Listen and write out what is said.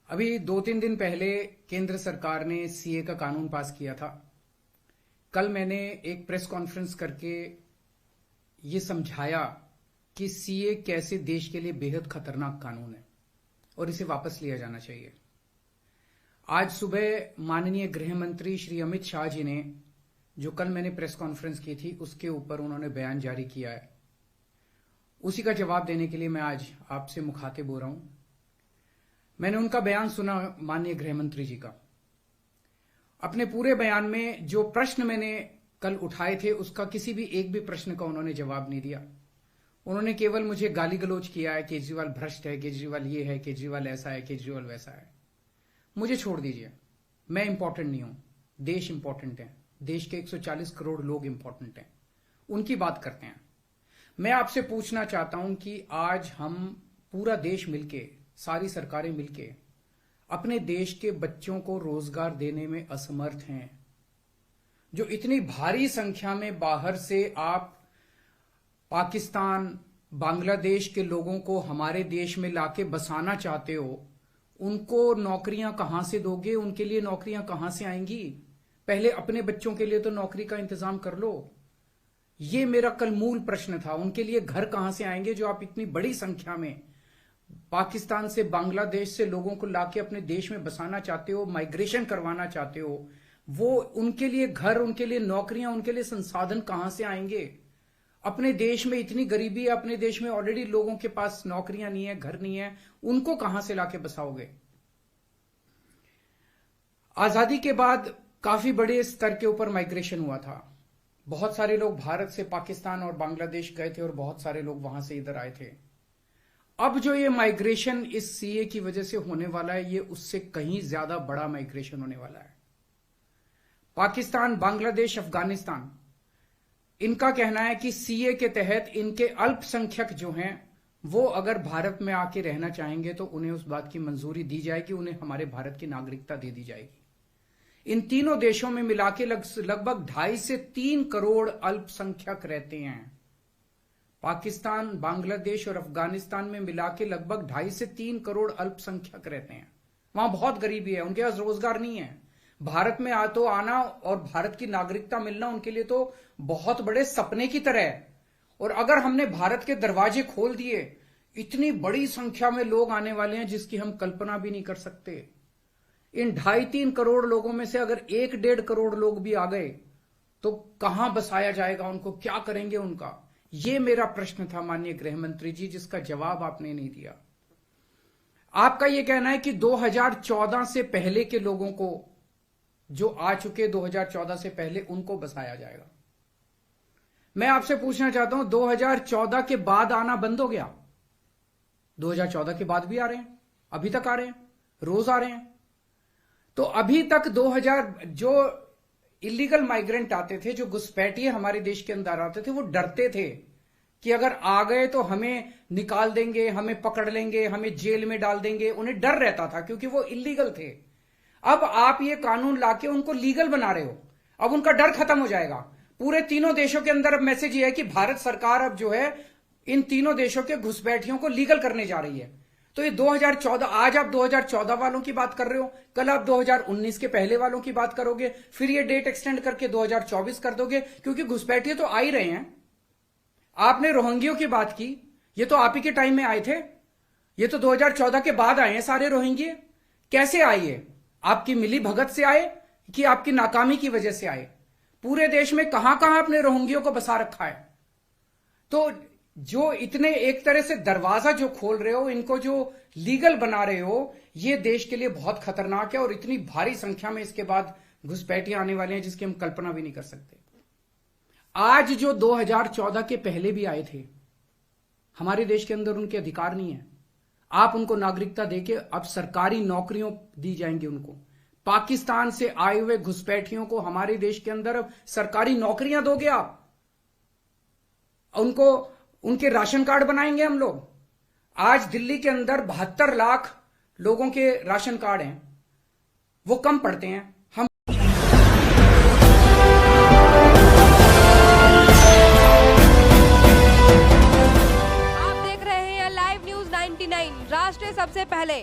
अभी 2-3 दिन पहले केंद्र सरकार ने सीए का कानून पास किया था। कल मैंने एक प्रेस कॉन्फ्रेंस करके ये समझाया कि सीए कैसे देश के लिए बेहद खतरनाक कानून है और इसे वापस लिया जाना चाहिए। आज सुबह माननीय गृह मंत्री श्री अमित शाह जी ने, जो कल मैंने प्रेस कॉन्फ्रेंस की थी उसके ऊपर उन्होंने बयान जारी किया है, उसी का जवाब देने के लिए मैं आज आपसे मुखातिब हो रहा हूं। मैंने उनका बयान सुना, माननीय गृह मंत्री जी का। अपने पूरे बयान में जो प्रश्न मैंने कल उठाए थे उसका किसी भी एक भी प्रश्न का उन्होंने जवाब नहीं दिया। उन्होंने केवल मुझे गाली गलौज किया है, केजरीवाल भ्रष्ट है, केजरीवाल ये है, केजरीवाल ऐसा है, केजरीवाल वैसा है। मुझे छोड़ दीजिए, मैं इंपॉर्टेंट नहीं हूं, देश इंपॉर्टेंट है। देश के 140 करोड़ लोग इंपॉर्टेंट हैं, उनकी बात करते हैं। मैं आपसे पूछना चाहता हूं कि आज हम पूरा देश मिलके, सारी सरकारें मिलके अपने देश के बच्चों को रोजगार देने में असमर्थ हैं। जो इतनी भारी संख्या में बाहर से आप पाकिस्तान, बांग्लादेश के लोगों को हमारे देश में लाके बसाना चाहते हो, उनको नौकरियां कहां से दोगे? उनके लिए नौकरियां कहां से आएंगी? पहले अपने बच्चों के लिए तो नौकरी का इंतजाम कर लो। ये मेरा कल मूल प्रश्न था। उनके लिए घर कहां से आएंगे जो आप इतनी बड़ी संख्या में पाकिस्तान से, बांग्लादेश से लोगों को लाके अपने देश में बसाना चाहते हो, माइग्रेशन करवाना चाहते हो? वो उनके लिए घर, उनके लिए नौकरियां, उनके लिए संसाधन कहां से आएंगे? अपने देश में इतनी गरीबी है, अपने देश में ऑलरेडी लोगों के पास नौकरियां नहीं है, घर नहीं है, उनको कहां से लाके बसाओगे? आजादी के बाद काफी बड़े स्तर के ऊपर माइग्रेशन हुआ था। बहुत सारे लोग भारत से पाकिस्तान और बांग्लादेश गए थे और बहुत सारे लोग वहां से इधर आए थे। अब जो ये माइग्रेशन इस सीए की वजह से होने वाला है, ये उससे कहीं ज्यादा बड़ा माइग्रेशन होने वाला है। पाकिस्तान, बांग्लादेश, अफगानिस्तान, इनका कहना है कि सीए के तहत इनके अल्पसंख्यक जो हैं वो अगर भारत में आके रहना चाहेंगे तो उन्हें उस बात की मंजूरी दी जाएगी, उन्हें हमारे भारत की नागरिकता दे दी जाएगी। इन तीनों देशों में मिला के लगभग 2.5 से 3 करोड़ अल्पसंख्यक रहते हैं। पाकिस्तान, बांग्लादेश और अफगानिस्तान में मिला के लगभग 2.5 से 3 करोड़ अल्पसंख्यक रहते हैं। वहां बहुत गरीबी है, उनके पास रोजगार नहीं है। भारत में आना और भारत की नागरिकता मिलना उनके लिए तो बहुत बड़े सपने की तरह है। और अगर हमने भारत के दरवाजे खोल दिए, इतनी बड़ी संख्या में लोग आने वाले हैं जिसकी हम कल्पना भी नहीं कर सकते। इन 2.5-3 करोड़ लोगों में से अगर 1-1.5 करोड़ लोग भी आ गए तो कहां बसाया जाएगा उनको? क्या करेंगे उनका? ये मेरा प्रश्न था माननीय गृह मंत्री जी, जिसका जवाब आपने नहीं दिया। आपका यह कहना है कि 2014 से पहले के लोगों को, जो आ चुके 2014 से पहले, उनको बसाया जाएगा। मैं आपसे पूछना चाहता हूं, 2014 के बाद आना बंद हो गया? 2014 के बाद भी आ रहे हैं, अभी तक आ रहे हैं, रोज आ रहे हैं। तो अभी तक 2000 जो इलीगल माइग्रेंट आते थे, जो घुसपैठिए हमारे देश के अंदर आते थे, वो डरते थे कि अगर आ गए तो हमें निकाल देंगे, हमें पकड़ लेंगे, हमें जेल में डाल देंगे। उन्हें डर रहता था क्योंकि वो इलीगल थे। अब आप ये कानून लाके उनको लीगल बना रहे हो, अब उनका डर खत्म हो जाएगा। पूरे तीनों देशों के अंदर अब मैसेज ये है कि भारत सरकार अब जो है इन तीनों देशों के घुसपैठियों को लीगल करने जा रही है। तो ये 2014, आज आप 2014 वालों की बात कर रहे हो, कल आप 2019 के पहले वालों की बात करोगे, फिर ये डेट एक्सटेंड करके 2024 कर दोगे, क्योंकि घुसपैठिए तो आ ही रहे हैं। आपने रोहिंग्यों की बात की, ये तो आप ही के टाइम में आए थे, ये तो 2014 के बाद आए हैं सारे रोहिंग्ये। कैसे आए? आपकी मिली भगत से आए कि आपकी नाकामी की वजह से आए? पूरे देश में कहां कहां आपने रोहिंग्यों को बसा रखा है? तो जो इतने एक तरह से दरवाजा जो खोल रहे हो, इनको जो लीगल बना रहे हो, ये देश के लिए बहुत खतरनाक है। और इतनी भारी संख्या में इसके बाद घुसपैठिए आने वाले हैं जिसकी हम कल्पना भी नहीं कर सकते। आज जो 2014 के पहले भी आए थे, हमारे देश के अंदर उनके अधिकार नहीं है। आप उनको नागरिकता देके अब सरकारी नौकरियों दी जाएंगी उनको। पाकिस्तान से आए हुए घुसपैठियों को हमारे देश के अंदर अब सरकारी नौकरियां दोगे आप, उनको उनके राशन कार्ड बनाएंगे हम लोग। आज दिल्ली के अंदर 72 लाख लोगों के राशन कार्ड हैं, वो कम पड़ते हैं। हम आप देख रहे हैं लाइव न्यूज 99, राष्ट्र सबसे पहले।